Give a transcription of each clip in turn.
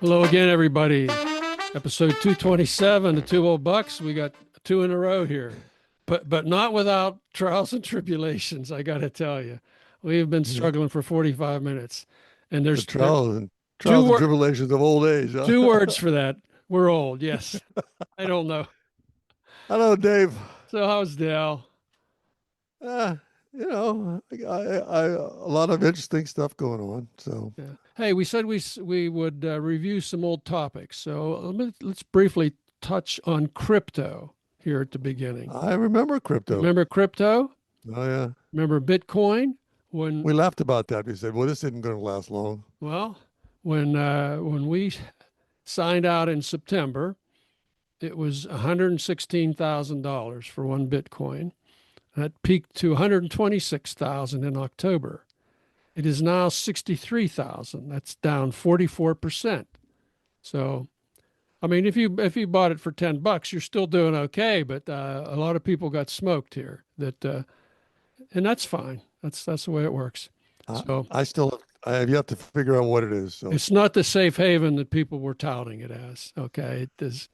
Hello again, everybody. Episode 227 of Two Old Bucks. We got two in a row here, but not without trials and tribulations. I got to tell you, we've been struggling for 45 minutes, and The there two trials and tribulations of old age, huh? two words for that. We're old. Yes, I don't know. Hello, Dave. So how's Dal? Uh, a lot of interesting stuff going on. So Yeah. Hey, we said we would review some old topics. So let's briefly touch on crypto here at the beginning. I remember crypto. Remember crypto? Oh yeah, Remember Bitcoin? When we laughed about that. We said, "Well, this isn't going to last long." well, when we signed out in September, it was $116,000 for one Bitcoin. That peaked to 126,000 in October. It is now 63,000. That's down 44%. So, I mean, if you bought it for $10, you're still doing okay. But a lot of people got smoked here. And that's fine. That's the way it works. So I have yet to figure out what it is. So it's not the safe haven that people were touting it as. Okay, it is.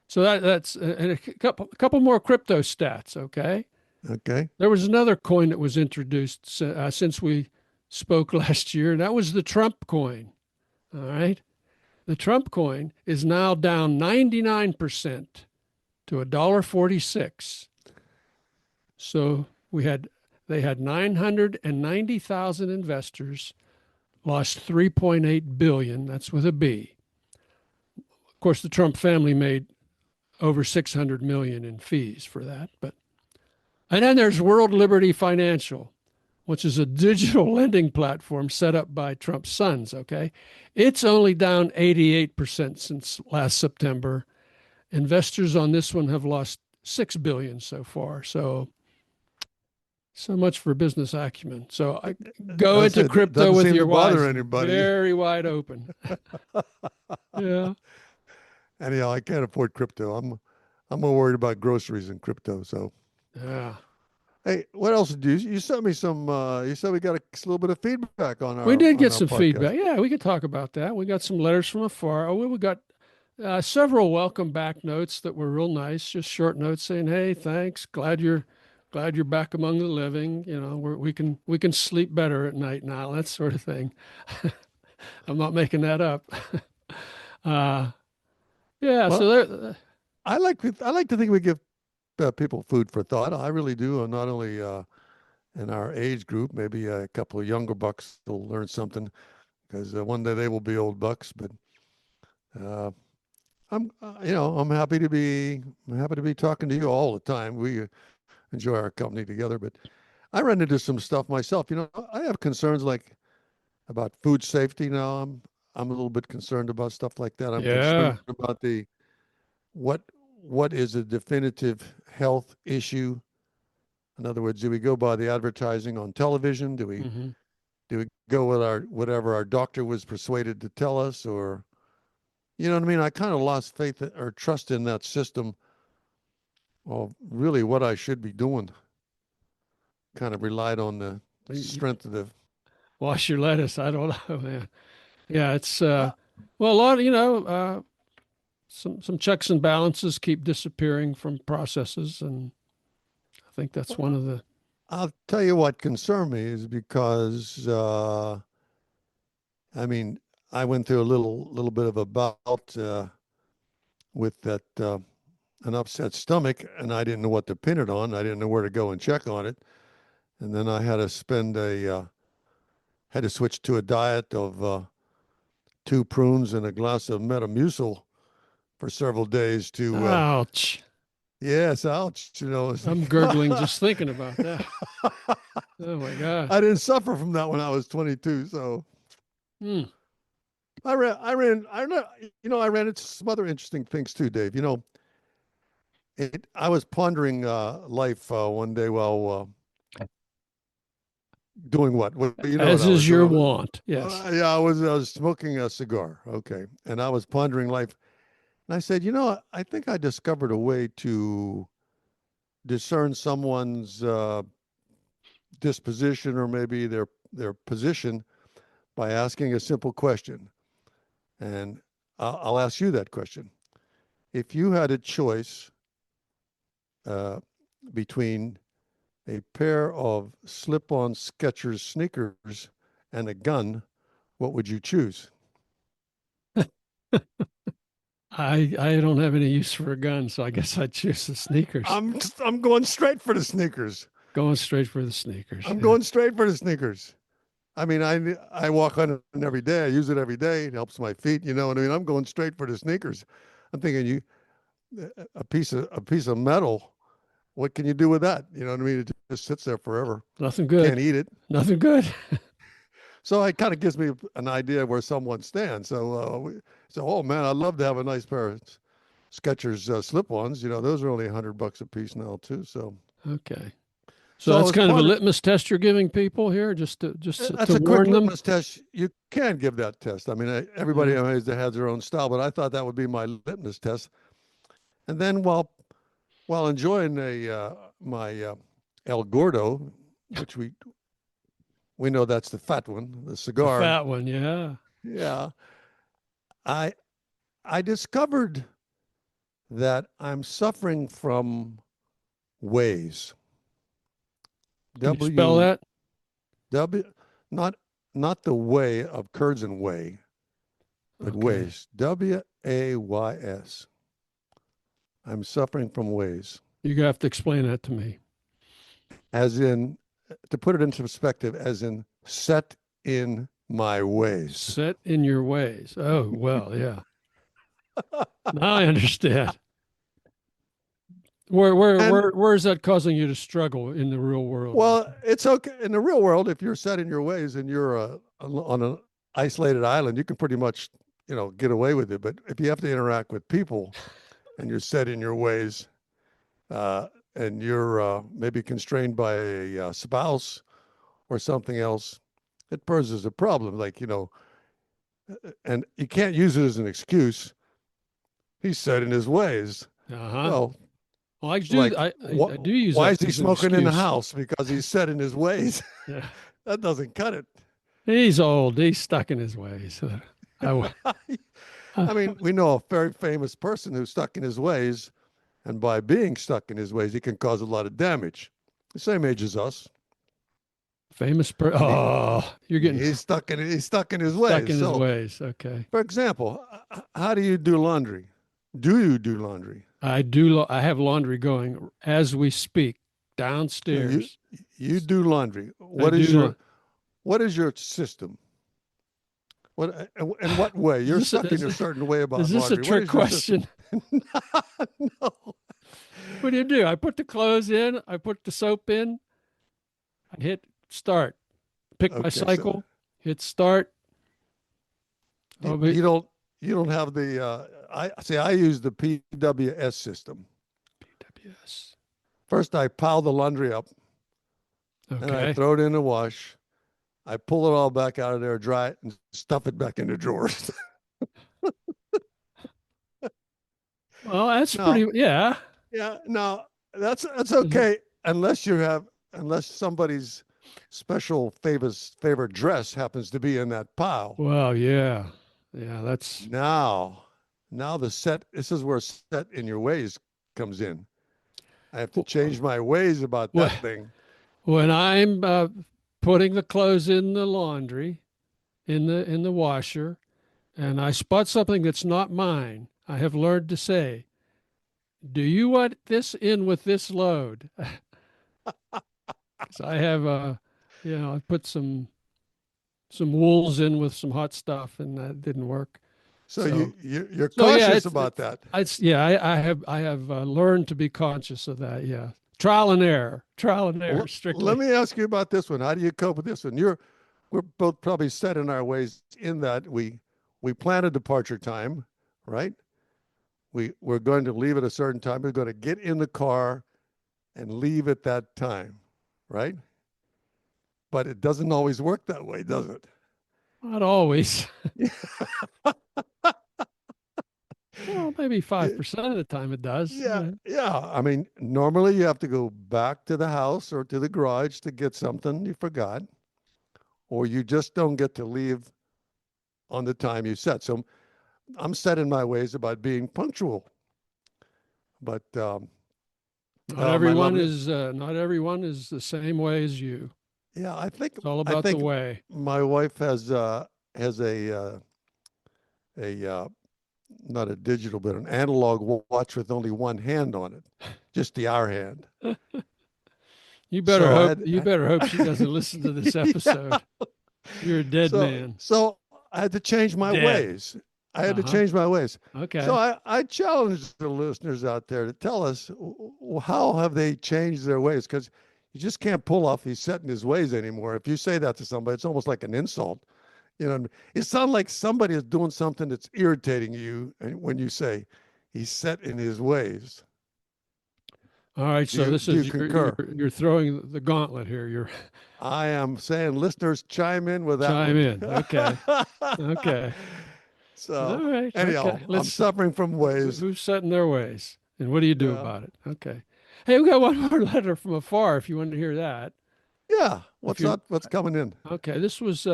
So that's and a couple more crypto stats. Okay, okay, there was another coin that was introduced since we spoke last year, and that was the Trump coin. All right, the Trump coin is now down 99% to $1.46. So they had 990,000 investors, lost 3.8 billion. That's with a B. Of course, the Trump family made over 600 million in fees for that. And then there's World Liberty Financial, which is a digital lending platform set up by Trump's sons. Okay, it's only down 88% since last September. Investors on this one have lost 6 billion so far. So much for business acumen. So I go that's into it. crypto Doesn't with seem your to bother eyes anybody. very wide open. Yeah. Anyhow, I can't afford crypto. I'm more worried about groceries and crypto. So Yeah. hey, what else did you sent me some? You said we got a little bit of feedback on We did get our some podcast. feedback. Yeah, we could talk about that. We got some letters from afar. Oh, we got several welcome back notes that were real nice, just short notes saying, "Hey, thanks. Glad you're back among the living. You know, we can sleep better at night now. That sort of thing." I'm not making that up. uh, yeah. So Well, there. I like to think we give people food for thought. I really do. And not only in our age group, maybe a couple of younger bucks will learn something because one day they will be old bucks. But uh, I'm happy to be talking to you all the time. We enjoy our company together. But I run into some stuff myself. I have concerns like about food safety now. I'm a little bit concerned about stuff like that. I'm concerned Yeah. about the what what is a definitive health issue. In other words, do we go by the advertising on television? Hmm. Do we go with our whatever our doctor was persuaded to tell us, or you know what I mean? I kind of lost faith or trust in that system of really what I should be doing. Kind of relied on the strength of the. Wash your lettuce. I don't know, man. Yeah, it's Uh, well, a lot. Some checks and balances keep disappearing from processes, and I think that's one of the. I'll tell you what concerned me is because I mean I went through a little bit of a bout with that an upset stomach, and I didn't know what to pin it on. I didn't know where to go and check on it, and then I had to had to switch to a diet of two prunes and a glass of Metamucil for several days to Ouch! yes, ouch, it's I'm gurgling just thinking about that. Oh my God. I didn't suffer from that when I was 22, so Hmm. I ran into some other interesting things too, Dave. I was pondering life one day while doing what? What As I was is your doing. want. Yes. Yeah, I was smoking a cigar. Okay, and I was pondering life, and I said, I think I discovered a way to discern someone's disposition or maybe their position by asking a simple question. And I'll ask you that question. If you had a choice between a pair of slip-on Skechers sneakers and a gun, what would you choose? I don't have any use for a gun, so I guess I'd choose the sneakers. I'm going straight for the sneakers. Going straight for the sneakers. I'm Yeah. going straight for the sneakers. I mean, I walk on it every day. I use it every day. It helps my feet. You know what I mean? I'm going straight for the sneakers. I'm thinking a piece of metal. What can you do with that? You know what I mean? It just sits there forever. Nothing good. Can't eat it. Nothing good. So it kind of gives me an idea where someone stands. So oh man, I'd love to have a nice pair of Skechers slip-ons. You know, those are only $100 a piece now too. So Okay. So so that's as kind of a part of litmus test you're giving people here, just that's to a quick warn them. litmus test. You can give that test. I mean, everybody has their own style, but I thought that would be my litmus test. And then while enjoying my El Gordo, which we know that's the fat one, the The cigar. fat one, yeah. Yeah, I I discovered that I'm suffering from wheys. Can you spell that? W not not the way of curds and whey, but Okay. wheys. WAYS. I'm suffering from wheys. You have to explain that to me. As in, to put it into perspective, as in set in my ways. Set in your ways. Oh, well, yeah. Now I understand. Where is that causing you to struggle in the real world? Well, it's okay in the real world. If you're set in your ways and you're on an isolated island, you can pretty much, get away with it. But if you have to interact with people and you're set in your ways, and you're maybe constrained by a spouse or something else, it poses a problem. Like, and you can't use it as an excuse. He's set in his ways. Uh-huh. Well, I do. Like, I do use why that is he as an smoking in the excuse. house? Because he's set in his ways. Yeah. That doesn't cut it. He's old. He's stuck in his ways. I mean, we know a very famous person who's stuck in his ways, and by being stuck in his ways, he can cause a lot of damage. The same age as us. Famous Oh, you're getting He's stuck in his stuck ways. in his ways. Okay. For example, how do you do laundry? Do you do laundry? I do. I have laundry going as we speak So downstairs. you do laundry. I do. What is your system? What in what way? You're stuck in a certain way about Is this laundry. a trick question? No. What do? I put the clothes in. I put the soap in. I hit start. Pick my Okay, cycle. Hit start. you don't have the I use the PWS system. PWS. First I pile the laundry up and I Okay. throw it in the wash. I pull it all back out of there, dry it, and stuff it back in the drawers. Well, that's No. pretty. Yeah. Yeah, no, that's okay unless somebody's special favorite dress happens to be in that pile. Well, yeah. Yeah. That's Now this is where set in your ways comes in. I have to change my ways about Well, that thing. when I'm putting the clothes in the laundry, in the washer, and I spot something that's not mine. I have learned to say, "Do you want this in with this load?" Because I have I put some wools in with some hot stuff, and that didn't work. So, So, you're so yeah, cautious about that. I have learned to be conscious of that. Yeah, trial and error, strictly. Let me ask you about this one. How do you cope with this one? We're both probably set in our ways in that we plan a departure time, right? We're going to leave at a certain time. We're going to get in the car and leave at that time, right? But it doesn't always work that way, does it? Not always. Well, maybe 5% of the time it does. Yeah. I mean, normally you have to go back to the house or to the garage to get something you forgot, or you just don't get to leave on the time you set. So I'm set in my ways about being punctual. But my lovely, not everyone is the same way as you. yeah, It's all I about the think way. my wife has a not a digital but an analog watch with only one hand on it, just the hour hand. So You better hope she doesn't listen to this yeah. episode. You're a dead man. So I had to change my Dead. ways. I had to Uh-huh. change my ways. So Okay. I challenge the listeners out there to tell us how have they changed their ways? Because you just can't pull off he's set in his ways anymore. If you say that to somebody, it's almost like an insult. You know, what I mean? It sounds like somebody is doing something that's irritating you, and when you say he's set in his ways, All right. So this do you is concur? you're throwing the gauntlet here. You're I am saying listeners chime in with that chime one. in. Okay. Okay. All So right. Okay. anyhow, I'm Let's suffering from ways. who's set in their ways and what do you do Yeah. about it? Okay. Hey, we got one more letter from afar if you want to hear that. Yeah. If What's you up? What's coming in? okay, this was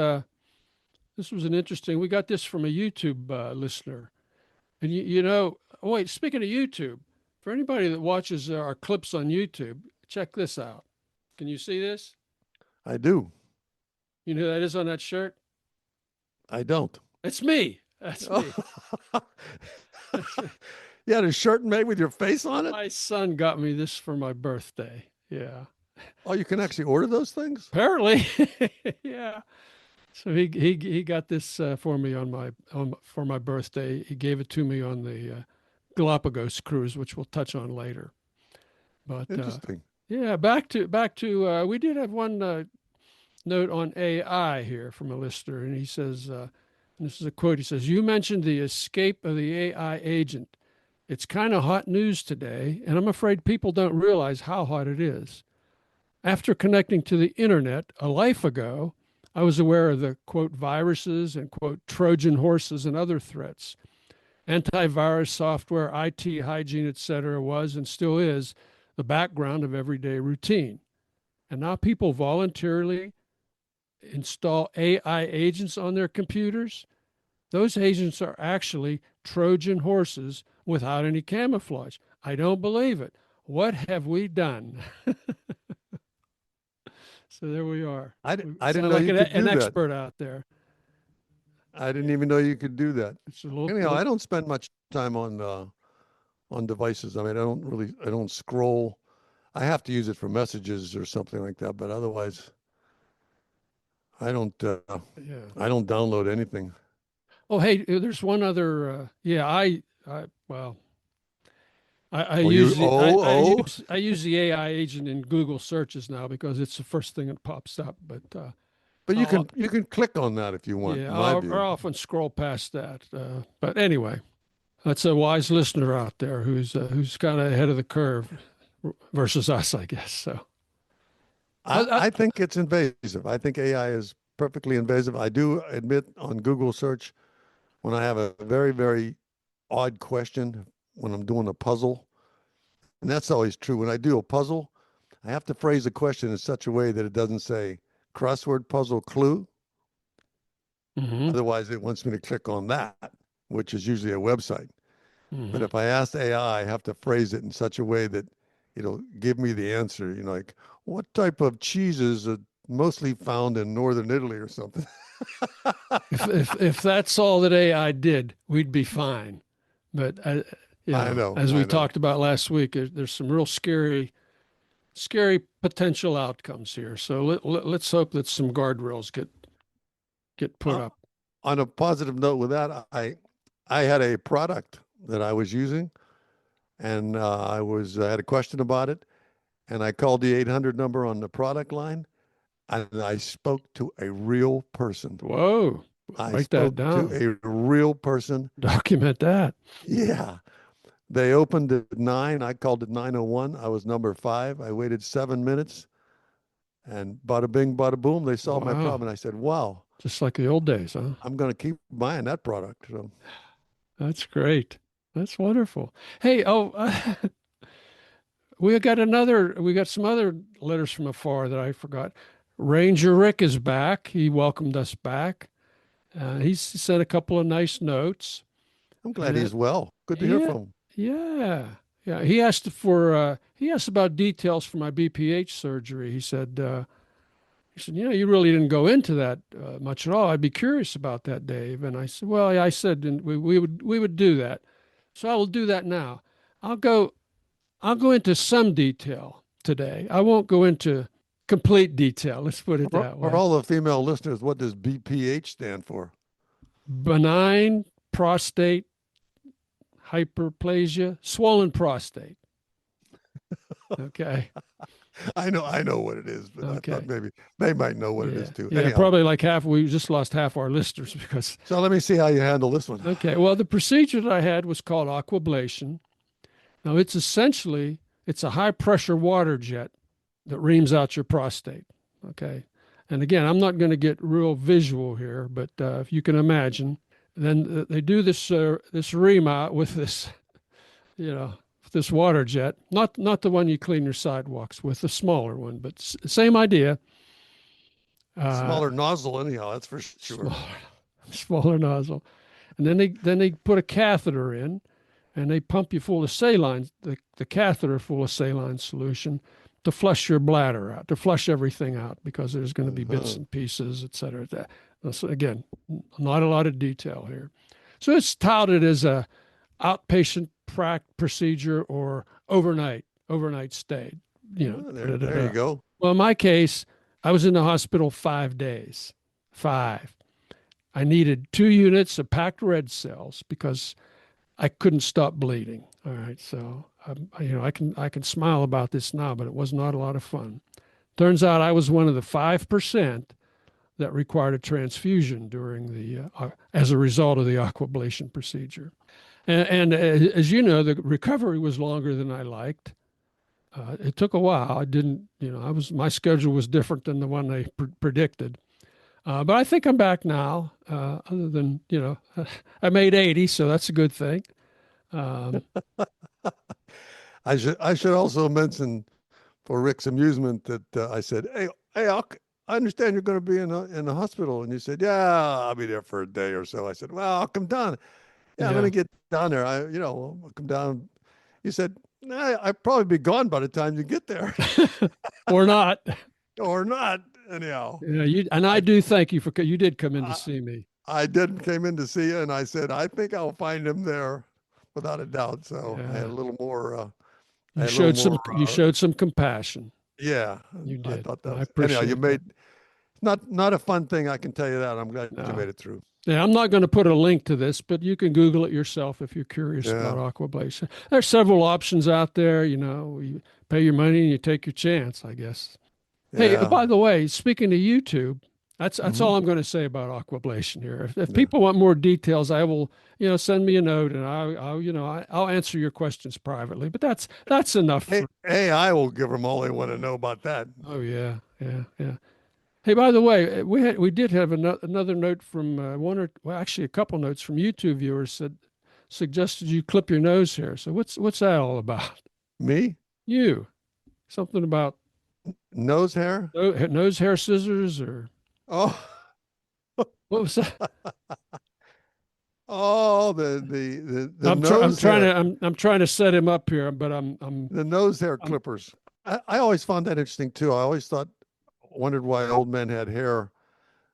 an interesting. We got this from a YouTube listener. And you know, wait, speaking of YouTube, for anybody that watches our clips on YouTube, check this out. Can you see this? I do. You know who that is on that shirt? I don't. It's me. That's me. You had a shirt made with your face on it? My son got me this for my birthday. Yeah. Oh, you can actually order those things? Apparently. Yeah. So he got this for me for my birthday. He gave it to me on the Galapagos cruise, which we'll touch on later. But Interesting. yeah, back to we did have one note on AI here from a listener, and he says, and this is a quote. He says, "You mentioned the escape of the AI agent. It's kind of hot news today, and I'm afraid people don't realize how hot it is. After connecting to the internet a life ago, I was aware of the quote viruses and quote Trojan horses and other threats. Antivirus software, IT hygiene, etc., was and still is the background of everyday routine. And now people voluntarily install AI agents on their computers. Those agents are actually Trojan horses without any camouflage. I don't believe it. What have we done?" So there we are. I We didn't sound know like you could an do that. expert out there. I didn't even know you could do that. It's a little, Anyhow, I little don't spend much time on devices. I mean, I don't scroll. I have to use it for messages or something like that, but otherwise, I don't. yeah. I don't download anything. Oh, hey, there's one other. Yeah, I well, I Oh, you. use the Oh. I use the AI agent in Google searches now because it's the first thing that pops up. But But I'll, you can click on that if you want, yeah, in my I'll view. often scroll past that. But anyway, that's a wise listener out there who's kind of ahead of the curve versus us, I guess. So, I think it's invasive. I think AI is perfectly invasive. I do admit on Google search when I have a very, very odd question when I'm doing a puzzle, and that's always true. When I do a puzzle, I have to phrase the question in such a way that it doesn't say crossword puzzle clue. hmm Otherwise, it wants me to click on that, which is usually a website. But hmm if I ask AI, I have to phrase it in such a way that it'll give me the answer. You know, like what type of cheeses are mostly found in northern Italy or something. if that's all that AI did, we'd be fine. But you I know, know, as we I know. talked about last week, there's some real scary potential outcomes here. So let's hope that some guardrails get put Uh, up. on a positive note with that, I had a product that I was using, and I had a question about it, and I called the 800 number on the product line, and I spoke to a real person. Whoa, I write that spoke to down. a real person. Document that. Yeah. They opened at 9. I called it 9:01. I was number 5. I waited 7 minutes, and bada bing, bada boom, they solved my Wow, problem. And I said, wow, just like the old days, huh? I'm going to keep buying that product. So That's great. That's wonderful. Hey, we got some other letters from afar that I forgot. Ranger Rick is back. He welcomed us back. He's sent a couple of nice notes. I'm glad And he's well. Good to hear yeah, from him. yeah, yeah. He asked about details for my BPH surgery. He said, you know, you really didn't go into that much at all. I'd be curious about that, Dave. And I said, well, yeah, I said and we would do that. So I will do that now. I'll go I'll go into some detail today. I won't go into complete detail. Let's put it that For way. all the female listeners, what does BPH stand for? Benign prostate hyperplasia, swollen prostate. Okay. I know what it is, but I thought Okay. maybe they might know what it is Yeah. too. Yeah. Anyhow, Probably like half. We just lost half our listeners because. so let me see how you handle this one. Okay. Well, the procedure that I had was called aquablation. Now, it's a high pressure water jet that reams out your prostate. Okay. And again, I'm not going to get real visual here, but if you can imagine, then they do this ream out with this, you know, this water jet, not the one you clean your sidewalks with, the smaller one, but same idea. Smaller nozzle, anyhow, that's for sure. Smaller, smaller nozzle, and then they put a catheter in, and they pump you full of saline, the catheter full of saline solution to flush your bladder out, to flush everything out, because there's going to be bits and pieces, et cetera. So again, not a lot of detail here. So it's touted as a outpatient procedure or overnight stay. You know, There you go. Well, in my case, I was in the hospital 5 days. 5. I needed 2 units of packed red cells because I couldn't stop bleeding. All right, so I can smile about this now, but it was not a lot of fun. Turns out I was one of the 5% that required a transfusion during as a result of the aquablation procedure. And as you know, the recovery was longer than I liked. It took a while. I didn't, my schedule was different than the one they predicted. But I think I'm back now. Other than, I made 80, so that's a good thing. I should also mention for Rick's amusement that I said, hey, I understand you're going to be in the hospital, and you said, yeah, I'll be there for a day or so. I said, well, I'll come down. Yeah, let me get down there. I'll come down. You said, nah, I'd probably be gone by the time you get there, or not, or not. Anyhow, yeah, I do thank you for you did come in to see me. I did came in to see you, and I said, I think I'll find him there, without a doubt. So I had a little more. You showed some compassion. Yeah, you did. I thought that. I appreciate. Anyhow, you made not a fun thing. I can tell you that. I'm glad you made it through. Yeah, I'm not going to put a link to this, but you can Google it yourself if you're curious about aquablation. There's several options out there. You pay your money and you take your chance, I guess. Yeah. Hey, by the way, speaking of YouTube, that's all I'm going to say about aquablation here. If people want more details, I will, send me a note and I'll answer your questions privately. But that's enough. Hey, I will give them all they want to know about that. Oh yeah. Hey, by the way, we did have another note from actually a couple notes from YouTube viewers suggested you clip your nose hair. So what's that all about? Me? You? Something about nose hair? Nose hair scissors or? Oh, what was that? Oh, the I'm trying to set him up here, but I'm the nose hair clippers. I always found that interesting too. I always wondered why old men had hair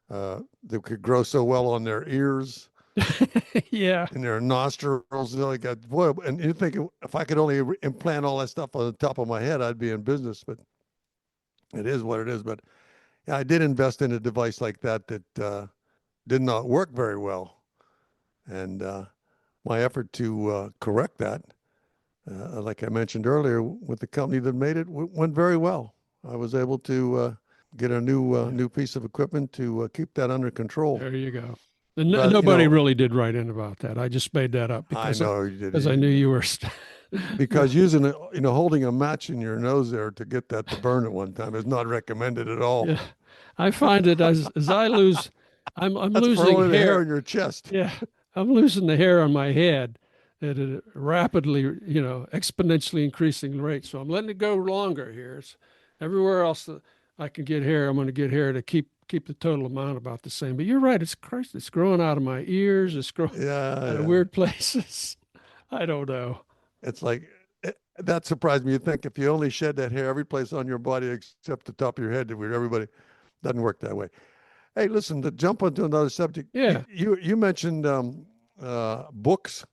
that could grow so well on their ears. Yeah. And their nostrils. And you think if I could only implant all that stuff on the top of my head, I'd be in business. But it is what it is. But yeah, I did invest in a device like that did not work very well. And my effort to correct that, like I mentioned earlier, with the company that made it, went very well. I was able to get a new piece of equipment to keep that under control. There you go. Nobody really did write in about that. I just made that up because I knew you were. Because using holding a match in your nose there to get that to burn at one time is not recommended at all. Yeah. I find it as I lose, I'm losing hair in your chest. Yeah, I'm losing the hair on my head at a rapidly, exponentially increasing rate. So I'm letting it go longer here. It's everywhere else that I can get hair, I'm going to get hair to keep keep the total amount about the same. But you're right. It's Christ. It's growing out of my ears. It's growing Yeah, out of yeah. weird places. I don't know. It's like that surprised me. You think if you only shed that hair every place on your body except the top of your head, that everybody doesn't work that way. Hey, listen, to jump onto another subject, Yeah. you mentioned books.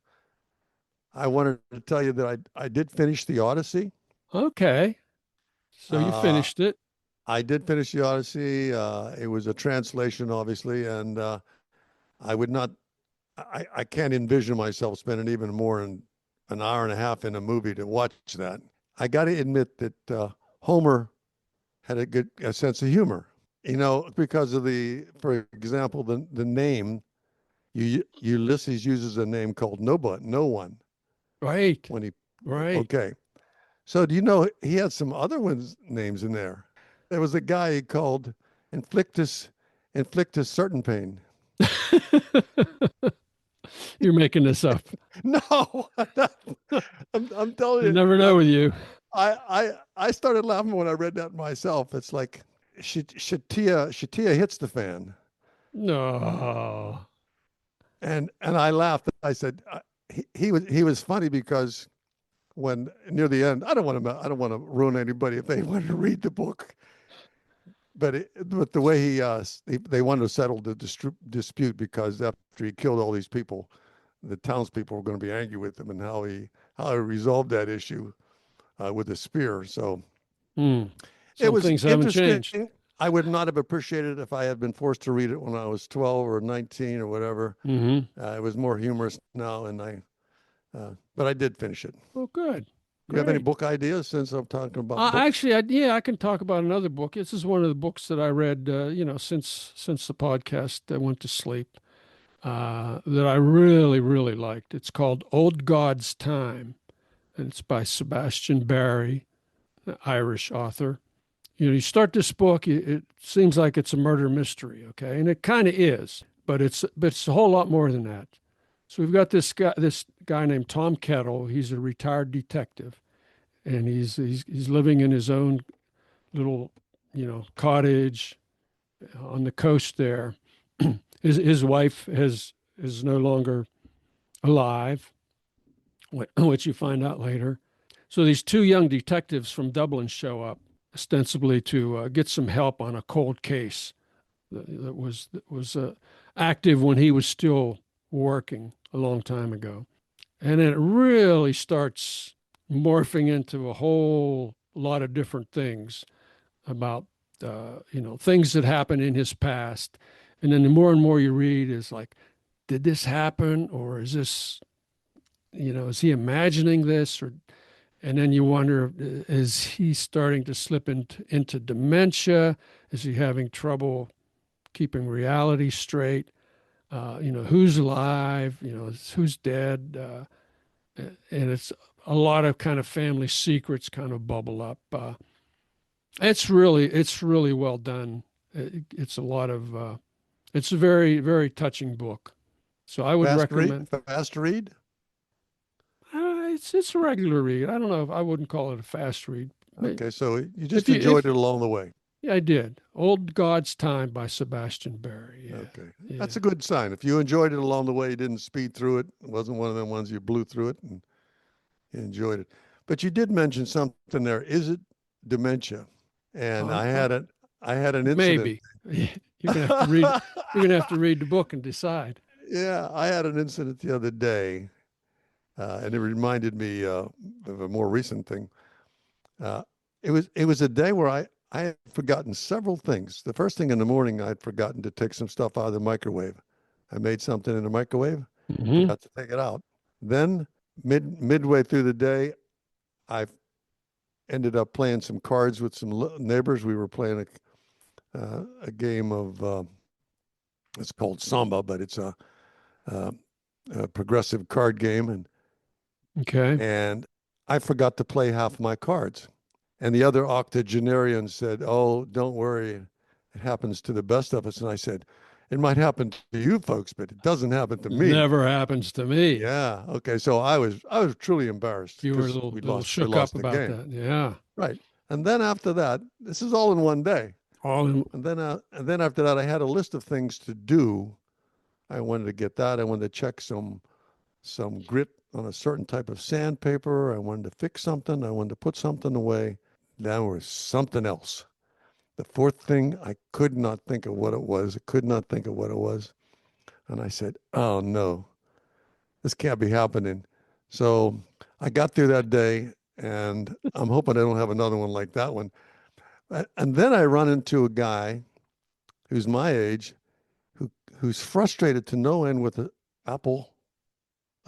I wanted to tell you that I did finish the Odyssey. Okay. So you Uh, finished it. I did finish the Odyssey. It was a translation, obviously, and I would not. I can't envision myself spending even more than an hour and a half in a movie to watch that. I got to admit that Homer had a sense of humor. Because of for example, the name. Ulysses uses a name called no one Right. when he. Right. Okay, so do you know he had some other ones names in there? There was a guy he called Inflictus Inflictus Certain Pain. You're making this up. No, I'm telling You you, never know with you. I started laughing when I read that myself. It's like Shatia hits the fan, No. and I laughed. I said he was funny because when near the end, I don't want to ruin anybody if they want to read the book, but the way they wanted to settle the dispute because after he killed all these people, the townspeople were going to be angry with him, and how he resolved that issue with a spear. So Hmm. it Some was things haven't interesting. changed. I would not have appreciated it if I had been forced to read it when I was 12 or 19 or whatever. Mm-hmm. It was more humorous now, but I did finish it. Well, good. You have any Great. book ideas since I'm talking about books? Actually, yeah, I can talk about another book. This is one of the books that I read, since the podcast went to sleep, that I really, really liked. It's called Old God's Time, and it's by Sebastian Barry, an Irish author. You start this book, it seems like it's a murder mystery, okay, and it kind of is, but it's a whole lot more than that. So we've got this guy named Tom Kettle. He's a retired detective, and he's living in his own little, cottage on the coast there. His wife is no longer alive, which you find out later. So these two young detectives from Dublin show up, ostensibly to get some help on a cold case that was active when he was still working a long time ago. And it really starts morphing into a whole lot of different things about things that happened in his past. And then the more and more you read is like, did this happen, or is this, is he imagining this? Or and then you wonder, is he starting to slip into dementia? Is he having trouble keeping reality straight? Who's alive? Who's dead? And it's a lot of kind of family secrets kind of bubble up. It's really well done. It's a lot of it's a very, very touching book. So I would Fast read? recommend. Fast read? It's a regular read. I don't know if I wouldn't call it a fast read. Okay, so you If just you enjoyed if it along the way. Yeah, I did. Old God's Time by Sebastian Barry. Yeah, Okay, yeah. that's a good sign. If you enjoyed it along the way, you didn't speed through it. It wasn't one of them ones you blew through it and you enjoyed it. But you did mention something there. Is it dementia? And Uh, I uh, had it. I had an incident. Maybe you're gonna have to read. You're gonna have to read the book and decide. Yeah, I had an incident the other day, and it reminded me of a more recent thing. Uh, it was a day where I had forgotten several things. The first thing in the morning, I'd forgotten to take some stuff out of the microwave. I made something in the microwave, Hmm. forgot to take it out. Then midway through the day, I ended up playing some cards with some neighbors. We were playing a game of it's called Samba, but it's uh, a progressive card game, Okay. and I forgot to play half my cards. And the other octogenarian said, "Oh, don't worry, it happens to the best of us." And I said, "It might happen to you folks, but it doesn't happen to me." Never happens to me. Yeah. Okay. So I was truly embarrassed You were a because little we little lost. We shook up lost the about game. that. Yeah. Right. And then after that, this is all in one day. All in. And then after that, I had a list of things to do. I wanted to get that. I wanted to check some grit on a certain type of sandpaper. I wanted to fix something. I wanted to put something away. There was something else. The fourth thing, I could not think of what it was. I could not think of what it was. And I said, oh no, this can't be happening. So I got through that day, and I'm hoping I don't have another one like that one. And then I run into a guy who's my age, who's frustrated to no end with an Apple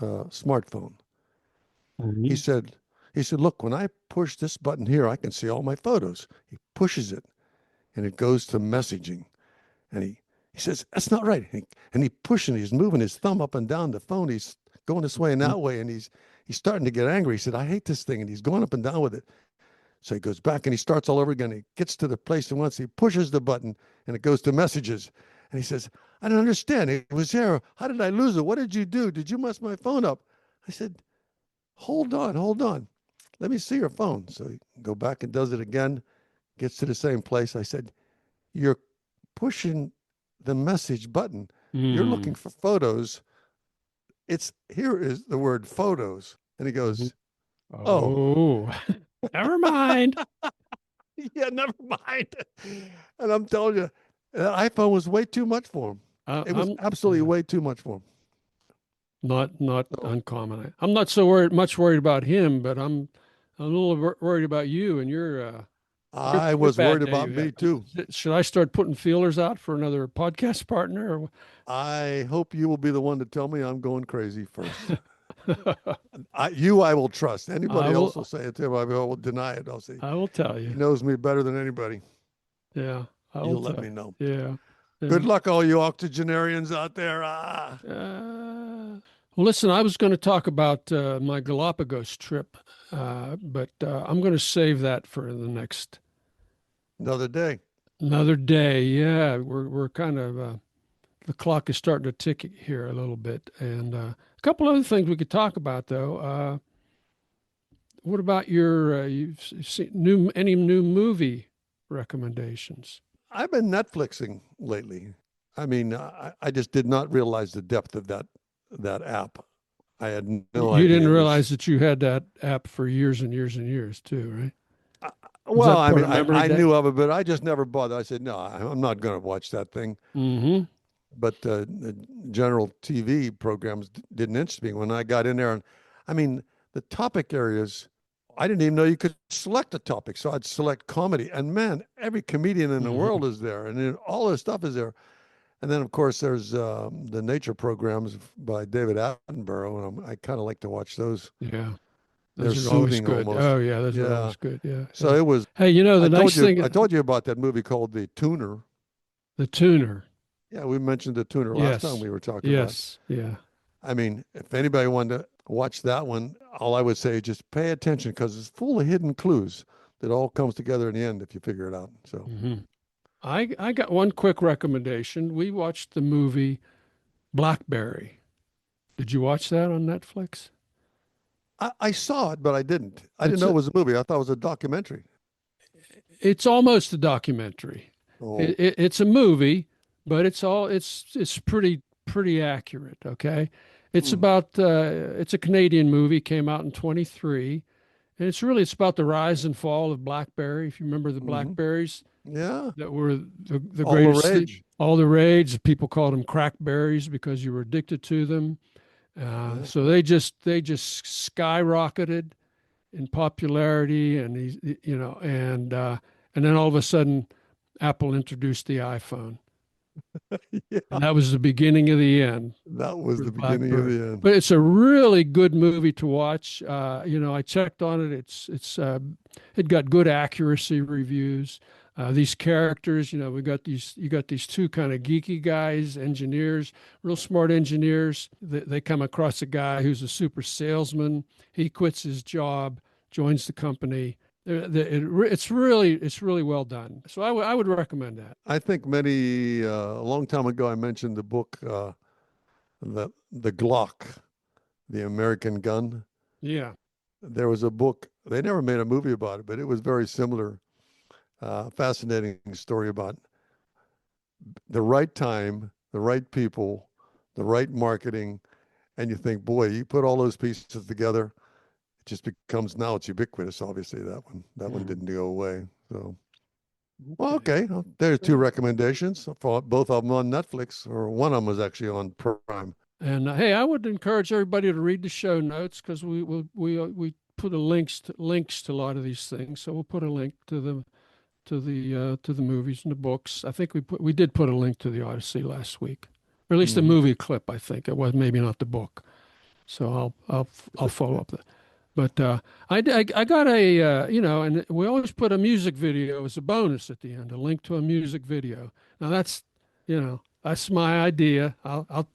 smartphone. He Mhm. said, look, when I push this button here, I can see all my photos. He pushes it, and it goes to messaging. And he says, that's not right. And he's moving his thumb up and down the phone. He's going this way and that way. And he's starting to get angry. He said, I hate this thing. And he's going up and down with it. So he goes back and he starts all over again. He gets to the place, and once he pushes the button and it goes to messages. And he says, I don't understand. It was there. How did I lose it? What did you do? Did you mess my phone up? I said, hold on. Let me see your phone. So he go back and does it again, gets to the same place. I said, you're pushing the message button. You're looking for photos. Here is the word photos. And he goes, oh, Oh, never mind. yeah, never mind. And I'm telling you, that iPhone was way too much for him. It was absolutely way too much for him. Not So uncommon. I'm not so much worried about him, but I'm a little worried about you and I your was bad worried day about you me had. too. Should I start putting feelers out for another podcast partner? I hope you will be the one to tell me I'm going crazy first. Or I will trust. I Anybody else will will. say it to him. I will deny it. I'll say, I will tell he you. knows me better than anybody. Yeah, I will You'll let tell me know. you. Yeah. Good Yeah. luck, all you octogenarians out there. Well, listen, I was going to talk about my Galapagos trip, but I'm going to save that for the next Another day. another day. Yeah, we're kind of the clock is starting to tick here a little bit, and a couple other things we could talk about though. What about you've seen any new movie recommendations? I've been Netflixing lately. I mean, I just did not realize the depth of that app. I had no You idea didn't it was. realize that you had that app for years and years and years too, right? uh, Was Well, that I part mean, of memory I day? knew of it, but I just never bothered. I said, no, I'm not going to watch that thing. Mm-hmm. But the general TV programs didn't interest me when I got in there. And I mean, the topic areas, I didn't even know you could select a topic. So I'd select comedy. And man, every comedian in the Mm-hmm. world is there. And then all this stuff is there. And then, of course, there's the nature programs by David Attenborough. And I kind of like to watch those. Yeah. They're Those are always soothing good. almost. Oh yeah, those are Yeah. always good. Yeah, So yeah. it was, Hey, the nice I thing, told you about that movie called The Tuner. the tuner. Yeah, we mentioned The Tuner last time Yes, we were talking about. yes, yeah. I mean, if anybody wanted to watch that one, all I would say is just pay attention because it's full of hidden clues that all comes together in the end if you figure it out. So Hmm. I got one quick recommendation. We watched the movie Blackberry. Did you watch that on Netflix? I saw it, but I didn't. I didn't It's know a, it was a movie. I thought it was a documentary. it's almost a documentary. Oh, It's a movie, but it's pretty accurate. Okay, it's hmm. about it's a Canadian movie. Came out in 23. And it's about the rise and fall of BlackBerry. If you remember the Hmm. Blackberries Yeah, that were the all the greatest thing, rage. all the rage. People called them crackberries because you were addicted to them. Yeah. So they just skyrocketed in popularity, and and then all of a sudden, Apple introduced the iPhone, Yeah, and that was the beginning of the end that was for the beginning of BlackBerry. the end. But it's a really good movie to watch. I checked on it. It got good accuracy reviews. These characters, you got these two kind of geeky guys, engineers, real smart engineers. They come across a guy who's a super salesman. He quits his job, joins the company. It's really well done. So I would recommend that. I think a long time ago, I mentioned the book, the Glock, the American gun. Yeah. There was a book. They never made a movie about it, but it was very similar. fascinating story about the right time, the right people, the right marketing. And you think, boy, you put all those pieces together, it just becomes, now it's ubiquitous. Obviously, that one didn't go away. So, well, okay. Well, there's two recommendations for both of them on Netflix, or one of them was actually on Prime. And hey, I would encourage everybody to read the show notes, because we put links to a lot of these things. So we'll put a link to the movies and the books. I think we did put a link to the Odyssey last week, or at least the movie clip. I think it was, maybe not the book. So I'll follow up that. But I got a and we always put a music video as a bonus at the end, a link to a music video. Now that's my idea. I'll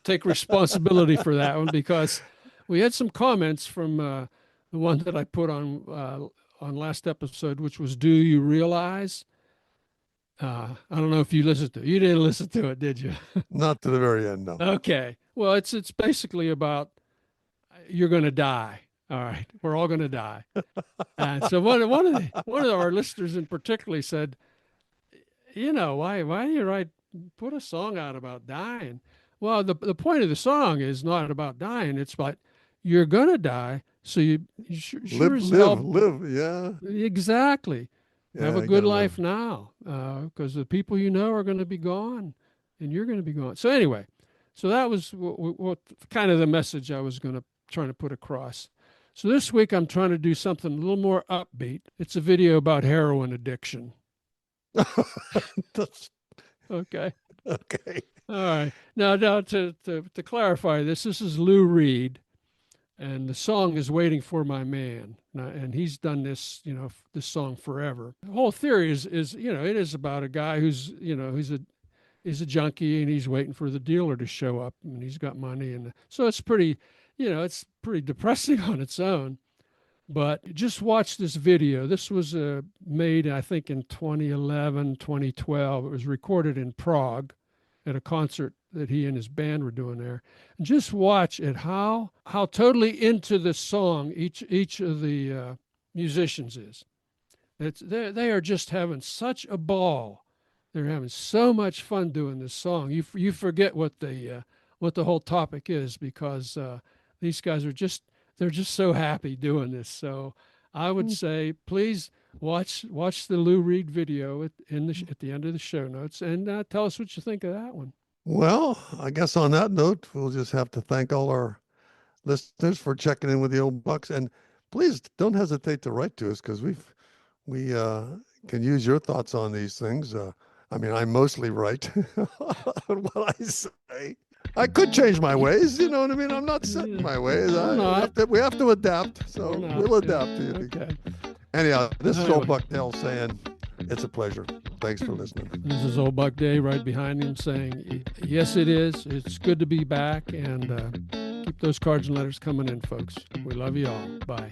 take responsibility for that one, because we had some comments from the one that I put on last episode, which was, "Do you realize?" I don't know if you listened to it. You didn't listen to it, did you? Not to the very end, no. Okay. Well, it's basically about, you're going to die. All right, we're all going to die. And so one of our listeners in particular said, why do you put a song out about dying? Well, the point of the song is not about dying. It's about, you're going to die. So you sure live. Yeah. Exactly. Yeah, Have a good life now, because the people you know are going to be gone, and you're going to be gone. So anyway, so that was what kind of the message I was trying to put across. So this week I'm trying to do something a little more upbeat. It's a video about heroin addiction. Okay. Okay. All right. Now to clarify this is Lou Reed, and the song is "Waiting for My Man." And he's done this, this song forever. The whole theory is it is about a guy who's he's a junkie, and he's waiting for the dealer to show up, and he's got money, and so it's pretty depressing on its own. But just watch this video. This was made, I think, in 2011, 2012. It was recorded in Prague at a concert that he and his band were doing there. And just watch it, how totally into the song each of the musicians is. They are just having such a ball. They're having so much fun doing this song. You forget what the whole topic is, because these guys they're just so happy doing this. So I would say, please watch the Lou Reed video at the end of the show notes, and tell us what you think of that one. Well, I guess on that note, we'll just have to thank all our listeners for checking in with the old Bucks, and please don't hesitate to write to us, because we can use your thoughts on these things. I mean, I'm mostly right on what I say. I could change my ways, you know what I mean? I'm not set in my ways. We have to adapt, so we'll adapt to you. Okay. Anyhow, this is Old Buck Dale saying, it's a pleasure. Thanks for listening. This is Old Buck Day right behind him saying, yes, it is. It's good to be back, and keep those cards and letters coming in, folks. We love you all. Bye.